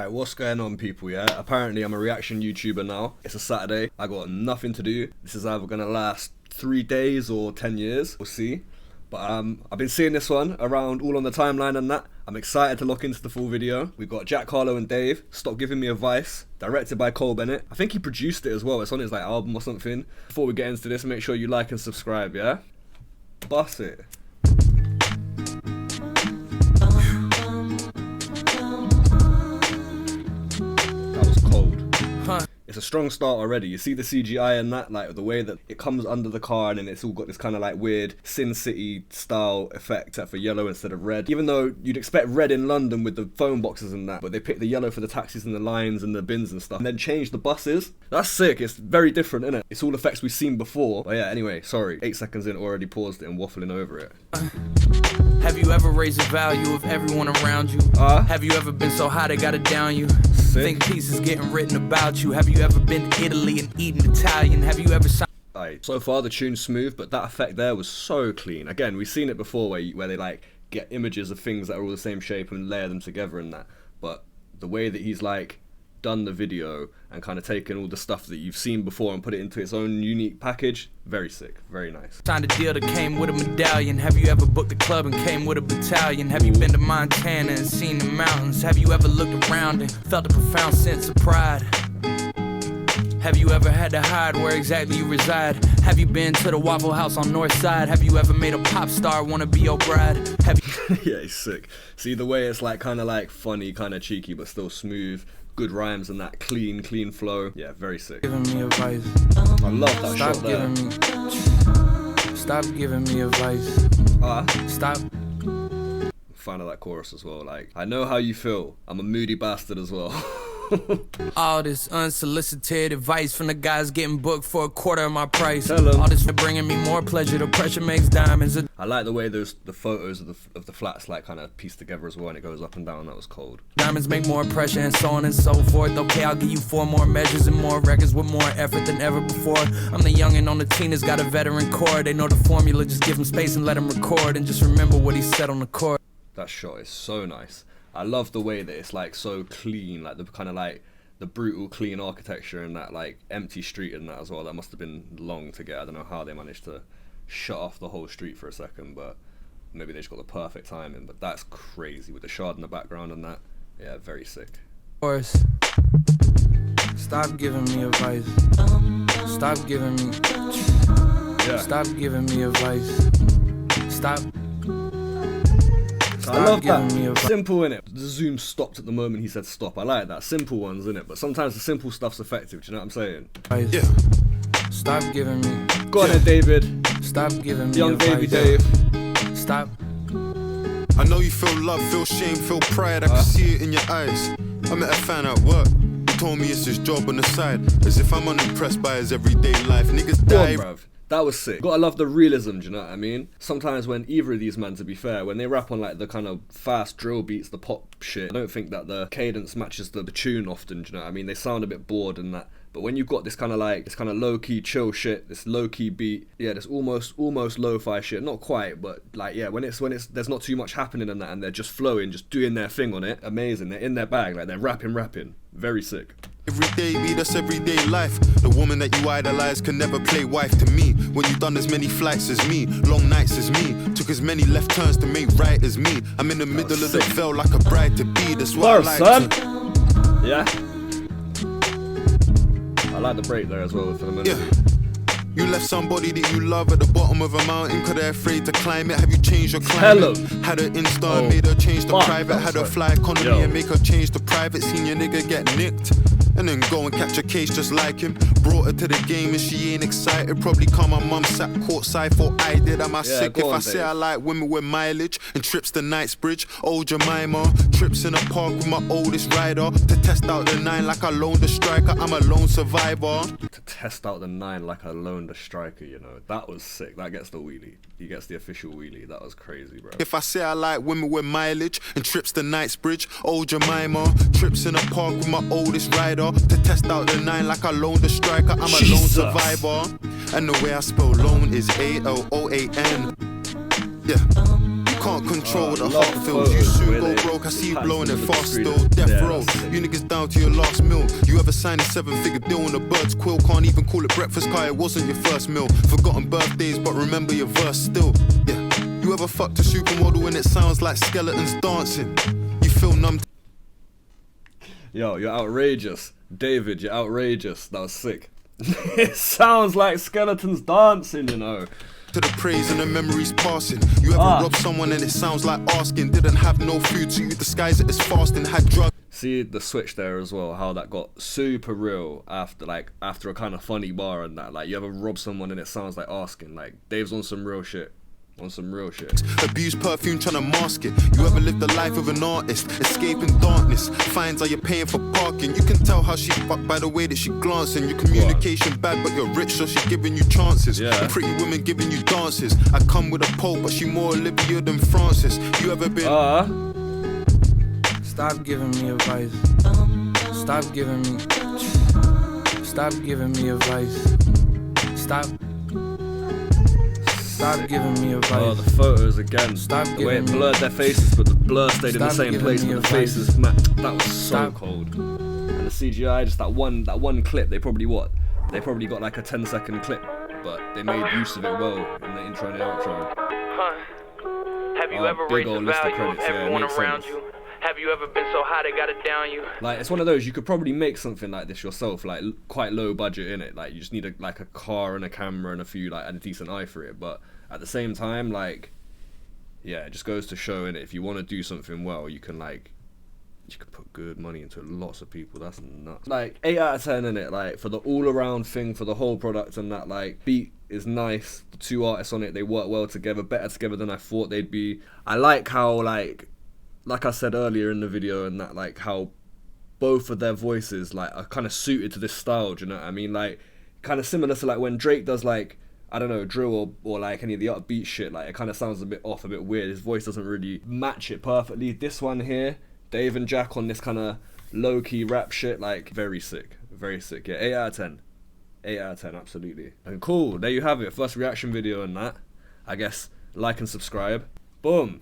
Alright, what's going on, people, yeah? Apparently I'm a reaction YouTuber now. It's a Saturday. I got nothing to do. This is either gonna last 3 days or 10 years. We'll see. But I've been seeing this one around all on the timeline and that. I'm excited to look into the full video. We've got Jack Harlow and Dave, Stop Giving Me Advice, directed by Bennett. I think he produced it as well. It's on his like album or something. Before we get into this, make sure you like and subscribe, yeah? Bust it. That was cold. It's a strong start already. You see the CGI and that, like the way that it comes under the car and then it's all got this kind of like weird Sin City style effect except for yellow instead of red. Even though you'd expect red in London with the phone boxes and that, but they picked the yellow for the taxis and the lines and the bins and stuff and then changed the buses. That's sick. It's very different, isn't it? It's all effects we've seen before. But yeah, anyway, sorry. 8 seconds in, already paused it and waffling over it. Have you ever raised the value of everyone around you? Have you ever been so high they gotta down you? Sick. Think pieces getting written about you. Have you ever been to Italy and eaten Italian? Have you ever So far the tune's smooth, but that effect there was so clean. Again, we've seen it before where they like get images of things that are all the same shape and layer them together and that. But the way that he's like done the video and kind of taken all the stuff that you've seen before and put it into its own unique package, very sick, very nice. Signed a deal that came with a medallion. Have you ever booked a club and came with a battalion? Have you been to Montana and seen the mountains? Have you ever looked around and felt a profound sense of pride? Have you ever had to hide where exactly you reside? Have you been to the Waffle House on North Side? Have you ever made a pop star wanna be your bride? Have you Yeah, he's sick. See the way it's like kind of like funny, kind of cheeky, but still smooth. Good rhymes and that clean flow. Yeah, very sick. Giving me advice. I love that shot there. Stop giving me advice. Stop. Fan of that chorus as well. Like, I know how you feel. I'm a moody bastard as well. All this unsolicited advice from the guys getting booked for a quarter of my price. Tell 'em. All this for bringing me more pleasure. The pressure makes diamonds. I like the way the photos of the flats like kind of pieced together as well, and it goes up and down. That was cold. Diamonds make more pressure and so on and so forth. Okay, I'll give you 4 more measures and more records with more effort than ever before. I'm the youngin' on the team that's got a veteran core. They know the formula, just give him space and let him record. And just remember what he said on the court. That shot is so nice. I love the way that it's like so clean, like the kind of like the brutal clean architecture and that like empty street and that as well. That must have been long to get. I don't know how they managed to shut off the whole street for a second, but maybe they just got the perfect timing. But that's crazy with the shard in the background and that. Yeah, very sick. Course. Stop giving me advice. Stop giving me. Yeah. Stop giving me advice. Stop. I love that. Simple, innit? The zoom stopped at the moment he said stop. I like that. Simple ones, innit? But sometimes the simple stuff's effective. Do you know what I'm saying? Yeah. Stop giving me. Go on then, David. Stop giving me. Young advice. baby Dave. Stop. I know you feel love, feel shame, feel pride. I can see it in your eyes. I met a fan at work. He told me it's his job on the side. As if I'm unimpressed by his everyday life. Niggas die. Go on, bruv. That was sick. Gotta love the realism, do you know what I mean? Sometimes when either of these men, to be fair, when they rap on like the kind of fast drill beats, the pop shit, I don't think that the cadence matches the tune often, do you know what I mean? They sound a bit bored and that. But when you've got this kind of like, this kind of low-key chill shit, this low-key beat, yeah, this almost lo-fi shit, not quite, but like, yeah, when it's there's not too much happening in that and they're just flowing, just doing their thing on it, amazing. They're in their bag, like they're rapping, very sick. Everyday me, that's everyday life. The woman that you idolize can never play wife to me. When you've done as many flights as me, long nights as me, took as many left turns to make right as me. I'm in the middle of the veil like a bride to be. That's what I like son. To... Yeah. I like the break there as well for the minute. Yeah. You left somebody that you love at the bottom of a mountain cause they're afraid to climb it. Have you changed your climate? Had her Insta and made her change the private. Had her fly economy and make her change the private. Seen your nigga get nicked and then go and catch a case just like him. Brought her to the game and she ain't excited. Probably cause my mum sat courtside for I did. Am I sick if I say I like women with mileage and trips to Knightsbridge? Old Jemima, trips in a park with my oldest rider to test out the 9 like I loaned a striker. I'm a lone survivor. To test out the 9 like I loaned a striker, you know. That was sick. That gets the wheelie. He gets the official wheelie. That was crazy, bro. If I say I like women with mileage and trips to Knightsbridge, old Jemima, trips in a park with my oldest rider to test out the 9 like I loaned a striker. I'm a lone survivor. And the way I spell lone is A-L-O-A-N. Yeah. Can't control the heart feels. You soon go broke. I see you blowing it fast still. Death row. You niggas down to your last meal. You ever signed a 7-figure deal on a bird's quill? Can't even call it breakfast, car, it wasn't your first meal. Forgotten birthdays, but remember your verse still. Yeah. You ever fucked a supermodel and it sounds like skeletons dancing? You feel numb. Yo, you're outrageous. David, you're outrageous. That was sick. It sounds like skeletons dancing, you know. To the praise and the memories passing. You ever robbed someone and it sounds like asking? Didn't have no food, so you disguise it as fasting. Had drugs. See the switch there as well, how that got super real after a kind of funny bar and that. Like, you ever rob someone and it sounds like asking. Like, Dave's on some real shit. On some real shit. Abuse perfume trying to mask it. You ever lived the life of an artist, escaping darkness? Fines are you paying for parking? You can tell how she fucked by the way that she glancing. Your communication bad, but you're rich, so she giving you chances. Yeah. Pretty women giving you dances. I come with a pole, but she more Olivia than Francis. You ever been? Stop giving me advice. Stop giving me. Stop giving me advice. Stop giving me advice. Oh, the photos again. Stop the way it blurred their faces, but the blur stayed in the same place. But the faces matched. That was so cold. And the CGI, just that one clip. They probably got like a 10-second clip, but they made use of it well in the intro and the outro. Have you ever raised the value of everyone around you? Have you ever been so high they gotta down you? Like, it's one of those, you could probably make something like this yourself, like quite low budget in it. Like, you just need a car and a camera and a decent eye for it. But at the same time, like, yeah, it just goes to show in it. If you want to do something well, you can put good money into lots of people. That's nuts. Like, 8 out of 10 in it. Like, for the all around thing, for the whole product and that, like, beat is nice. The two artists on it, they work well together, better together than I thought they'd be. I like how like I said earlier in the video, and that, like, how both of their voices, like, are kind of suited to this style, do you know what I mean? Like, kind of similar to, like, when Drake does, like, I don't know, drill or like any of the upbeat shit, like, it kind of sounds a bit off, a bit weird. His voice doesn't really match it perfectly. This one here, Dave and Jack on this kind of low-key rap shit, like, very sick. Very sick, yeah. 8 out of 10. 8 out of 10, absolutely. And cool, there you have it. First reaction video and that. I guess, like and subscribe. Boom.